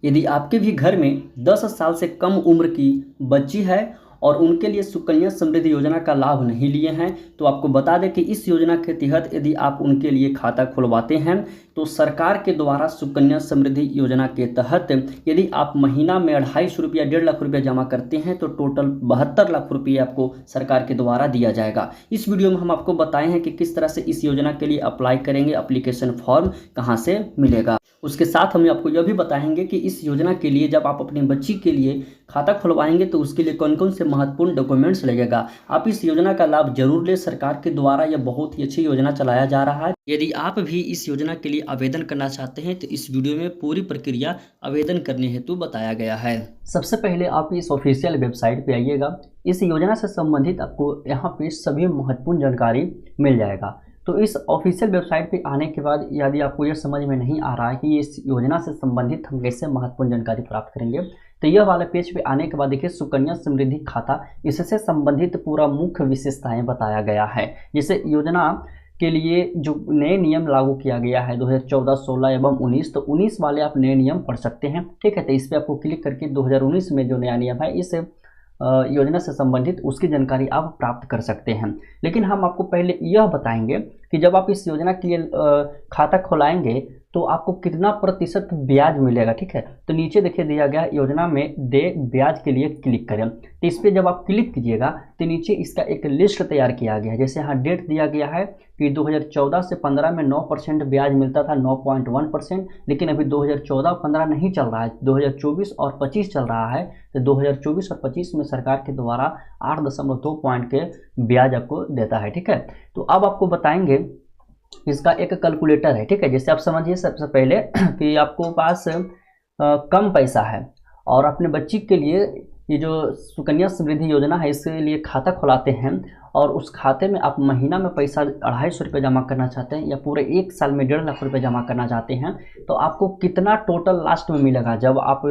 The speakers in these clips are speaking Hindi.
यदि आपके भी घर में 10 साल से कम उम्र की बच्ची है और उनके लिए सुकन्या समृद्धि योजना का लाभ नहीं लिए हैं, तो आपको बता दें कि इस योजना के तहत यदि आप उनके लिए खाता खुलवाते हैं तो सरकार के द्वारा सुकन्या समृद्धि योजना के तहत यदि आप महीना में 250 रुपया 1.5 लाख रुपया जमा करते हैं तो टोटल 72 लाख रुपये आपको सरकार के द्वारा दिया जाएगा। इस वीडियो में हम आपको बताए हैं कि किस तरह से इस योजना के लिए अप्लाई करेंगे, एप्लीकेशन फॉर्म कहाँ से मिलेगा। उसके साथ हम आपको यह भी बताएंगे कि इस योजना के लिए जब आप अपनी बच्ची के लिए खाता खुलवाएंगे तो उसके लिए कौन कौन से महत्वपूर्ण डॉक्यूमेंट्स लगेगा। आप इस योजना का लाभ जरूर लें, सरकार के द्वारा यह बहुत ही अच्छी योजना चलाया जा रहा है। यदि आप भी इस योजना के लिए आवेदन करना चाहते हैं तो इस वीडियो में पूरी प्रक्रिया आवेदन करने हेतु बताया गया है। सबसे पहले आप इस ऑफिशियल वेबसाइट पे आइएगा। इस योजना से संबंधित आपको यहाँ पे सभी महत्वपूर्ण जानकारी मिल जाएगा। तो इस ऑफिशियल वेबसाइट पे आने के बाद यदि आपको यह समझ में नहीं आ रहा है कि इस योजना से संबंधित हम कैसे महत्वपूर्ण जानकारी प्राप्त करेंगे, तो यह वाले पेज पे आने के बाद देखिए सुकन्या समृद्धि खाता, इससे संबंधित पूरा मुख्य विशेषताएं बताया गया है। जैसे योजना के लिए जो नए नियम लागू किया गया है 2014, 16 एवं 19, तो 19 वाले आप नए नियम पढ़ सकते हैं। ठीक है, तो इस पर आपको क्लिक करके 2019 में जो नया नियम है इस योजना से संबंधित उसकी जानकारी आप प्राप्त कर सकते हैं। लेकिन हम आपको पहले यह बताएंगे कि जब आप इस योजना के लिए खाता खोलाएंगे तो आपको कितना प्रतिशत ब्याज मिलेगा। ठीक है, तो नीचे देखिए दिया गया योजना में दे ब्याज के लिए क्लिक करें, तो इस पर जब आप क्लिक कीजिएगा तो नीचे इसका एक लिस्ट तैयार किया गया है। जैसे यहाँ डेट दिया गया है कि 2014 से 15 में 9% ब्याज मिलता था, 9.1%, लेकिन अभी 2014-15 नहीं चल रहा है, 2024 और 25 चल रहा है। तो 2024 और 25 में सरकार के द्वारा 8.2 पॉइंट के ब्याज आपको देता है। ठीक है, तो अब आपको बताएंगे इसका एक कैलकुलेटर है। ठीक है, जैसे आप समझिए सबसे पहले कि आपको पास कम पैसा है और अपने बच्ची के लिए ये जो सुकन्या समृद्धि योजना है इसके लिए खाता खुलाते हैं और उस खाते में आप महीना में पैसा 250 रुपये जमा करना चाहते हैं या पूरे एक साल में 1.5 लाख रुपये जमा करना चाहते हैं, तो आपको कितना टोटल लास्ट में मिलेगा जब आप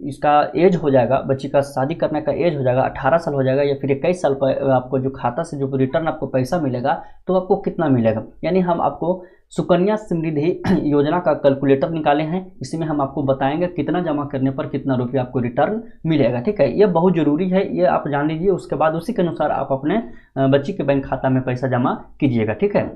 इसका एज हो जाएगा, बच्ची का शादी करने का एज हो जाएगा, 18 साल हो जाएगा या फिर 21 साल पर आपको जो खाता से जो रिटर्न आपको पैसा मिलेगा तो आपको कितना मिलेगा। यानी हम आपको सुकन्या समृद्धि योजना का कैलकुलेटर निकाले हैं, इसमें हम आपको बताएंगे कितना जमा करने पर कितना रुपया आपको रिटर्न मिलेगा। ठीक है, ये बहुत ज़रूरी है, ये आप जान लीजिए। उसके बाद उसी के अनुसार आप अपने बच्ची के बैंक खाता में पैसा जमा कीजिएगा। ठीक है,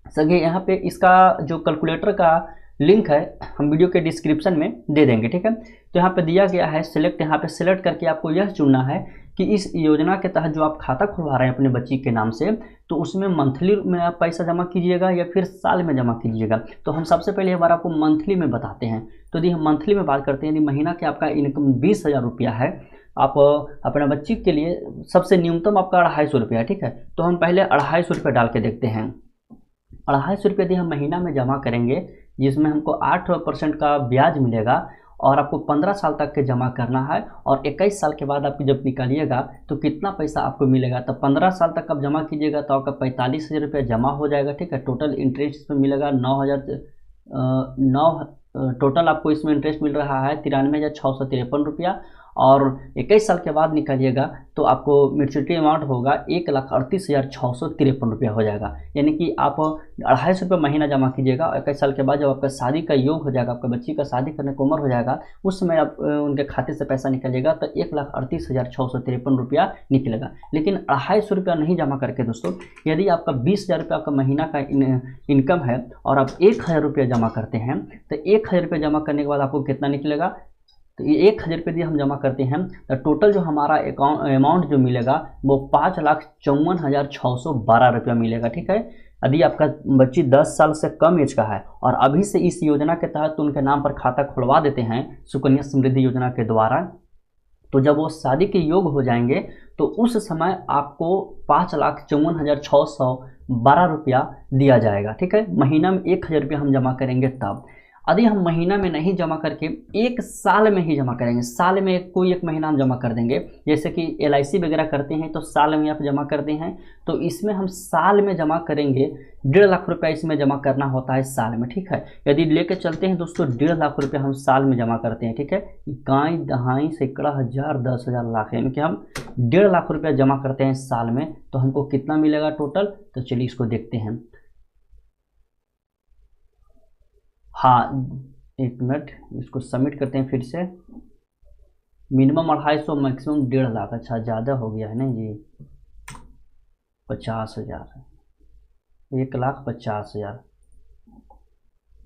सभी यहाँ पे इसका जो कैलकुलेटर का लिंक है हम वीडियो के डिस्क्रिप्शन में दे देंगे। ठीक है, तो यहाँ पे दिया गया है सिलेक्ट, यहाँ पे सिलेक्ट करके आपको यह चुनना है कि इस योजना के तहत जो आप खाता खुलवा रहे हैं अपने बच्ची के नाम से, तो उसमें मंथली में आप पैसा जमा कीजिएगा या फिर साल में जमा कीजिएगा। तो हम सबसे पहले एक बार आपको मंथली में बताते हैं। तो यदि हम मंथली में बात करते हैं, यदि महीना के आपका इनकम 20,000 रुपया है, आप अपने बच्ची के लिए सबसे न्यूनतम आपका 250 रुपया है। ठीक है, तो हम पहले 250 रुपये डाल के देखते हैं। 250 रुपये यदि हम महीना में जमा करेंगे जिसमें हमको 8% का ब्याज मिलेगा और आपको 15 साल तक के जमा करना है और 21 साल के बाद आप जब निकालिएगा तो कितना पैसा आपको मिलेगा। तो 15 साल तक आप जमा कीजिएगा तो आपका 45,000 रुपया जमा हो जाएगा। ठीक है, टोटल इंटरेस्ट इसमें मिलेगा 9 टोटल आपको इसमें इंटरेस्ट मिल रहा है 93,653 रुपया और 21 साल के बाद निकालिएगा तो आपको मैच्योरिटी अमाउंट होगा 1,38,653 रुपया हो जाएगा। यानी कि आप 250 रुपये महीना जमा कीजिएगा और 21 साल के बाद जब आपका शादी का योग हो जाएगा, आपका बच्ची का शादी करने की उम्र हो जाएगा, उस समय आप उनके खाते से पैसा निकालिएगा तो 1,38,653 रुपया निकलेगा। लेकिन 250 रुपया नहीं जमा करके दोस्तों, यदि आपका 20,000 रुपया आपका महीना का इनकम है और आप 1,000 रुपया जमा करते हैं तो 1,000 रुपया जमा करने के बाद आपको कितना निकलेगा। तो ये 1,000 रुपये यदि हम जमा करते हैं तो टोटल जो हमारा अमाउंट जो मिलेगा वो 5,54,612 रुपया मिलेगा। ठीक है, यदि आपका बच्ची 10 साल से कम एज का है और अभी से इस योजना के तहत उनके नाम पर खाता खुलवा देते हैं सुकन्या समृद्धि योजना के द्वारा, तो जब वो शादी के योग हो जाएंगे तो उस समय आपको 5,54,612 रुपया दिया जाएगा। ठीक है, महीना में 1,000 रुपया हम जमा करेंगे तब। यदि हम महीना में नहीं जमा करके एक साल में ही जमा करेंगे, साल में कोई एक महीना हम जमा कर देंगे, जैसे कि LIC वगैरह करते हैं तो साल में आप जमा करते हैं, तो इसमें हम साल में जमा करेंगे 1.5 लाख रुपया इसमें जमा करना होता है साल में। ठीक है, यदि लेके चलते हैं दोस्तों 1.5 लाख रुपया हम साल में जमा करते हैं। ठीक है, इकाई दहाई सैकड़ा हज़ार 10,000 लाख, यानी कि हम 1.5 लाख रुपया जमा करते हैं साल में, तो हमको कितना मिलेगा टोटल। तो चलिए इसको देखते हैं। हाँ, एक मिनट, इसको सबमिट करते हैं फिर से। Minimum 250, maximum 1.5 lakh. अच्छा, ज़्यादा हो गया है ना जी, 50,000, 1,50,000।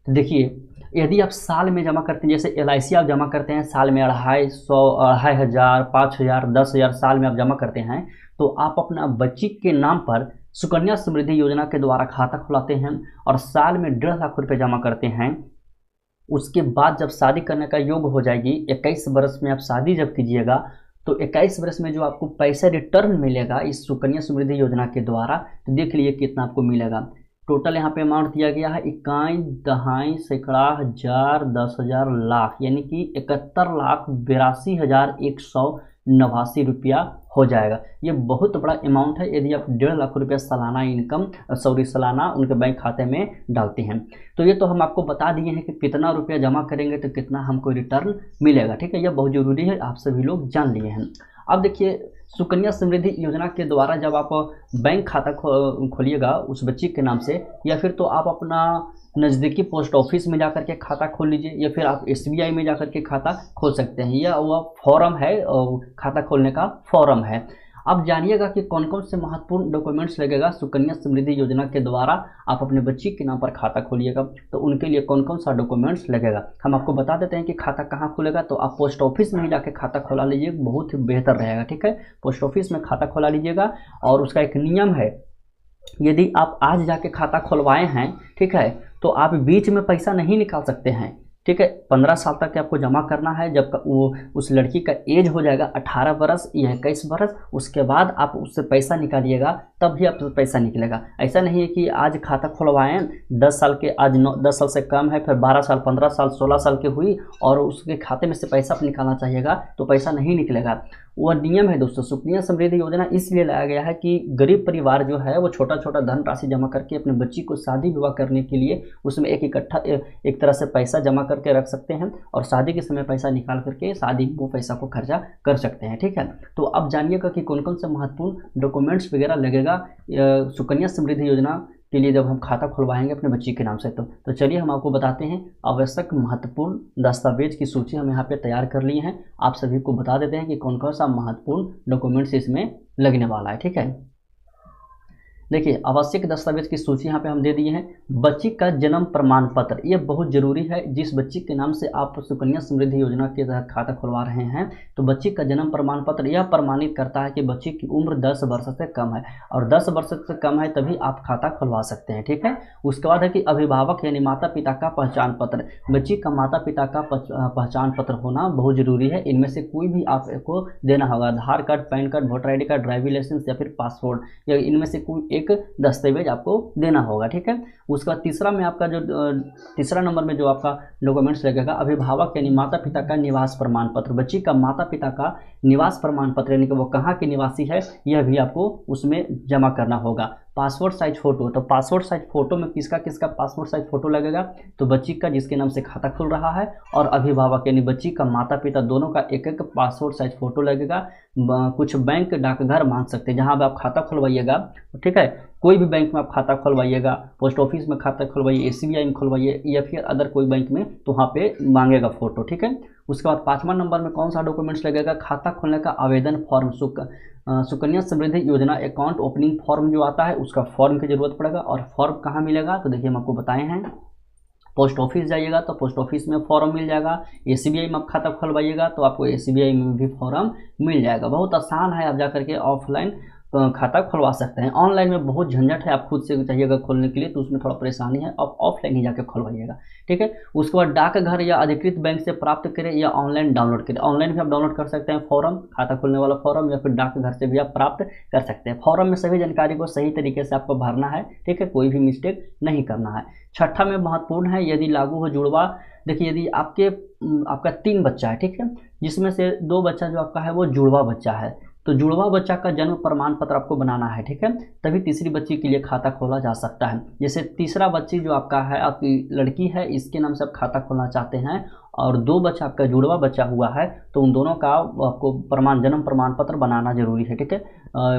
तो देखिए, यदि आप साल में जमा करते हैं, जैसे LIC आप जमा करते हैं साल में 2,500, 5,000, 10,000 साल में आप जमा करते हैं, तो आप अपना बच्ची के नाम पर सुकन्या समृद्धि योजना के द्वारा खाता खुलाते हैं और साल में 1.5 लाख रुपए जमा करते हैं। उसके बाद जब शादी करने का योग हो जाएगी, 21 वर्ष में आप शादी जब कीजिएगा, तो 21 वर्ष में जो आपको पैसा रिटर्न मिलेगा इस सुकन्या समृद्धि योजना के द्वारा, तो देख लीजिए कितना आपको मिलेगा। टोटल यहाँ पे अमाउंट दिया गया है 21, दहाई, सैकड़ा, हजार, 10,000, लाख, यानी कि 71,82,189 रुपया हो जाएगा। ये बहुत बड़ा अमाउंट है यदि आप 1.5 लाख रुपया सालाना इनकम, सालाना उनके बैंक खाते में डालते हैं। तो ये तो हम आपको बता दिए हैं कि कितना रुपया जमा करेंगे तो कितना हमको रिटर्न मिलेगा। ठीक है, यह बहुत ज़रूरी है, आप सभी लोग जान लिए हैं। अब देखिए, सुकन्या समृद्धि योजना के द्वारा जब आप बैंक खाता खोलिएगा उस बच्ची के नाम से, या फिर तो आप अपना नज़दीकी पोस्ट ऑफिस में जाकर के खाता खोल लीजिए, या फिर आप SBI में जाकर के खाता खोल सकते हैं, या वह फॉर्म है, खाता खोलने का फॉर्म है। अब जानिएगा कि कौन कौन से महत्वपूर्ण डॉक्यूमेंट्स लगेगा सुकन्या समृद्धि योजना के द्वारा आप अपने बच्ची के नाम पर खाता खोलिएगा, तो उनके लिए कौन कौन सा डॉक्यूमेंट्स लगेगा हम आपको बता देते हैं कि खाता कहाँ खुलेगा। तो आप पोस्ट ऑफिस में ही जाके खाता खोला लीजिए, बहुत ही बेहतर रहेगा। ठीक है, पोस्ट ऑफिस में खाता खोला लीजिएगा। और उसका एक नियम है, यदि आप आज जाके खाता खुलवाए हैं, ठीक है, तो आप बीच में पैसा नहीं निकाल सकते हैं। ठीक है, 15 साल तक आपको जमा करना है। जब वो उस लड़की का एज हो जाएगा 18 वर्ष या 21 वर्ष, उसके बाद आप उससे पैसा निकालिएगा, तब भी आपसे पैसा निकलेगा। ऐसा नहीं है कि आज खाता खुलवाएं 10 साल के, आज 10 साल से कम है, फिर 12 साल, 15 साल, 16 साल की हुई और उसके खाते में से पैसा आप निकालना चाहिएगा तो पैसा नहीं निकलेगा। वह नियम है दोस्तों। सुकन्या समृद्धि योजना इसलिए लाया गया है कि गरीब परिवार जो है वो छोटा छोटा धन राशि जमा करके अपने बच्ची को शादी विवाह करने के लिए उसमें एक तरह से पैसा जमा करके रख सकते हैं और शादी के समय पैसा निकाल करके शादी में वो पैसा को खर्चा कर सकते हैं। ठीक है, तो अब जानिएगा कि कौन कौन से महत्वपूर्ण डॉक्यूमेंट्स वगैरह लगेगा सुकन्या समृद्धि योजना के लिए जब हम खाता खुलवाएंगे अपने बच्ची के नाम से। तो चलिए हम आपको बताते हैं आवश्यक महत्वपूर्ण दस्तावेज की सूची हम यहाँ पे तैयार कर ली हैं। आप सभी को बता देते हैं कि कौन कौन सा महत्वपूर्ण डॉक्यूमेंट्स इसमें लगने वाला है। ठीक है, देखिए, आवश्यक दस्तावेज की सूची यहाँ पे हम दे दिए हैं। बच्ची का जन्म प्रमाण पत्र, ये बहुत जरूरी है। जिस बच्ची के नाम से आप सुकन्या समृद्धि योजना के तहत खाता खुलवा रहे हैं, तो बच्ची का जन्म प्रमाण पत्र यह प्रमाणित करता है कि बच्ची की उम्र 10 वर्ष से कम है, और 10 वर्ष से कम है तभी आप खाता खुलवा सकते हैं। ठीक है, उसके बाद है कि अभिभावक यानी माता पिता का पहचान पत्र, बच्ची का माता पिता का पहचान पत्र होना बहुत जरूरी है। इनमें से कोई भी आपको देना होगा, Aadhaar card, PAN card, voter ID card, driving licence या फिर पासपोर्ट, या इनमें से कोई एक दस्तावेज आपको देना होगा। ठीक है, उसका तीसरा नंबर में जो आपका डॉक्यूमेंट्स लगेगा, अभिभावक यानी माता पिता का निवास प्रमाण पत्र, बच्ची का माता पिता का निवास प्रमाण पत्र यानी कि वो कहाँ के निवासी है यह भी आपको उसमें जमा करना होगा। पासपोर्ट साइज फोटो, तो पासपोर्ट साइज फोटो में किसका किसका पासपोर्ट साइज फोटो लगेगा, तो बच्ची का जिसके नाम से खाता खुल रहा है और अभिभावक यानी बच्ची का माता पिता दोनों का एक एक पासपोर्ट साइज फोटो लगेगा। कुछ बैंक डाकघर मांग सकते हैं जहां पर आप खाता खुलवाइएगा। ठीक है, कोई भी बैंक में आप खाता खुलवाइएगा, पोस्ट ऑफिस में खाता खुलवाइए, SBI में खुलवाइए या फिर अदर कोई बैंक में, तो वहाँ पे मांगेगा फोटो। ठीक है, उसके बाद 5वां नंबर में कौन सा डॉक्यूमेंट्स लगेगा, खाता खोलने का आवेदन फॉर्म, सुकन्या समृद्धि योजना अकाउंट ओपनिंग फॉर्म जो आता है उसका फॉर्म की जरूरत पड़ेगा। और फॉर्म कहाँ मिलेगा, तो देखिए हम आपको बताए हैं, पोस्ट ऑफिस जाइएगा तो पोस्ट ऑफिस में फॉर्म मिल जाएगा, SBI में आप खाता खुलवाइएगा तो आपको SBI में भी फॉर्म मिल जाएगा। बहुत आसान है, आप जाकर के ऑफलाइन खाता खुलवा सकते हैं। ऑनलाइन में बहुत झंझट है, आप खुद से चाहिएगा खोलने के लिए तो उसमें थोड़ा परेशानी है, आप ऑफलाइन ही जाकर खुलवाइएगा। ठीक है, उसके बाद डाकघर या अधिकृत बैंक से प्राप्त करें या ऑनलाइन डाउनलोड करें। ऑनलाइन भी आप डाउनलोड कर सकते हैं फॉर्म, खाता खुलने वाला फॉर्म, या फिर डाकघर से भी आप प्राप्त कर सकते हैं। फॉर्म में सभी जानकारी को सही तरीके से आपको भरना है। ठीक है, कोई भी मिस्टेक नहीं करना है। 6ठा में महत्वपूर्ण है, यदि लागू हो जुड़वा, देखिए यदि आपका 3 बच्चा है, ठीक है, जिसमें से 2 बच्चा जो आपका है वो जुड़वा बच्चा है, तो जुड़वा बच्चा का जन्म प्रमाण पत्र आपको बनाना है। ठीक है, तभी तीसरी बच्ची के लिए खाता खोला जा सकता है। जैसे तीसरा बच्ची जो आपका है, आपकी लड़की है, इसके नाम से आप खाता खोलना चाहते हैं और 2 बच्चा आपका जुड़वा बच्चा हुआ है तो उन दोनों का आपको जन्म प्रमाण पत्र बनाना जरूरी है, ठीक है।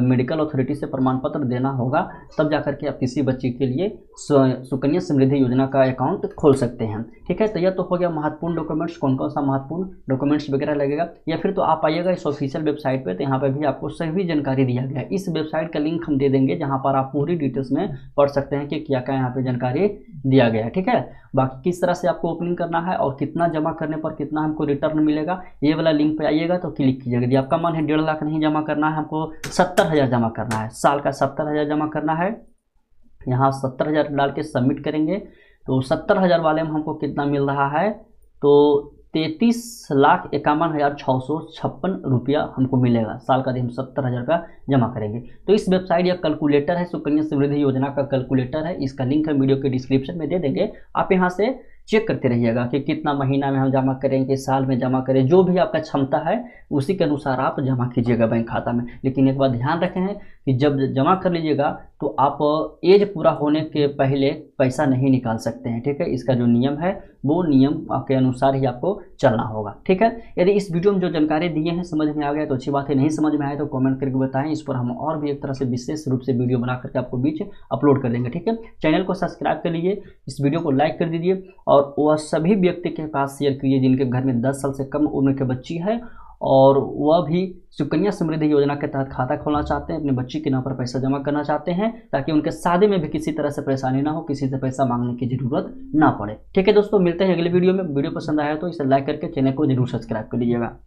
मेडिकल अथॉरिटी से प्रमाण पत्र देना होगा, तब जाकर के आप किसी बच्चे के लिए सुकन्या समृद्धि योजना का अकाउंट खोल सकते हैं, ठीक है। तो यह तो हो गया महत्वपूर्ण डॉक्यूमेंट्स, कौन कौन सा महत्वपूर्ण डॉक्यूमेंट्स वगैरह लगेगा। या फिर तो आप आइएगा इस ऑफिशियल वेबसाइट पे, तो यहाँ पे भी आपको सभी जानकारी दिया गया है। इस वेबसाइट का लिंक हम दे देंगे जहाँ पर आप पूरी डिटेल्स में पढ़ सकते हैं कि क्या क्या यहाँ पे जानकारी दिया गया है, ठीक है। बाकी किस तरह से आपको ओपनिंग करना है और कितना जमा करने पर कितना हमको रिटर्न मिलेगा, ये वाला लिंक पे आइएगा तो क्लिक कीजिएगा। यदि आपका मन है 1.5 लाख नहीं जमा करना है, हमको 70,000 जमा करना है, साल का 70,000 जमा करना है, यहाँ 70,000 डाल के सबमिट करेंगे तो 70,000 वाले में हमको कितना मिल रहा है, तो 33,51,656 रुपया हमको मिलेगा साल का। हम 70,000 रुपया जमा करेंगे। तो इस वेबसाइट या कैलकुलेटर है, सुकन्या समृद्धि योजना का कैलकुलेटर है, इसका लिंक हम वीडियो के डिस्क्रिप्शन में दे देंगे। आप यहाँ से चेक करते रहिएगा कि कितना महीना में हम जमा करेंगे, साल में जमा करें, जो भी आपका क्षमता है उसी के अनुसार आप जमा कीजिएगा बैंक खाता में। लेकिन एक बात ध्यान रखें है कि जब जमा कर लीजिएगा तो आप एज पूरा होने के पहले पैसा नहीं निकाल सकते हैं, ठीक है। इसका जो नियम है वो नियम के अनुसार ही आपको चलना होगा, ठीक है। यदि इस वीडियो में जो जानकारी दिए हैं समझ में आ गया तो अच्छी बात है, नहीं समझ में आए तो कमेंट करके बताएं। इस पर हम और भी एक तरह से विशेष रूप से वीडियो बना करके आपको बीच अपलोड कर देंगे, ठीक है। चैनल को सब्सक्राइब कर लीजिए, इस वीडियो को लाइक कर दीजिए और वह सभी व्यक्ति के पास शेयर कीजिए जिनके घर में 10 साल से कम उम्र के बच्ची है और वह भी सुकन्या समृद्धि योजना के तहत खाता खोलना चाहते हैं, अपने बच्ची के नाम पर पैसा जमा करना चाहते हैं, ताकि उनके शादी में भी किसी तरह से परेशानी ना हो, किसी से पैसा मांगने की जरूरत ना पड़े, ठीक है दोस्तों। मिलते हैं अगले वीडियो में। वीडियो पसंद आया तो इसे लाइक करके चैनल को जरूर सब्सक्राइब कर लीजिएगा।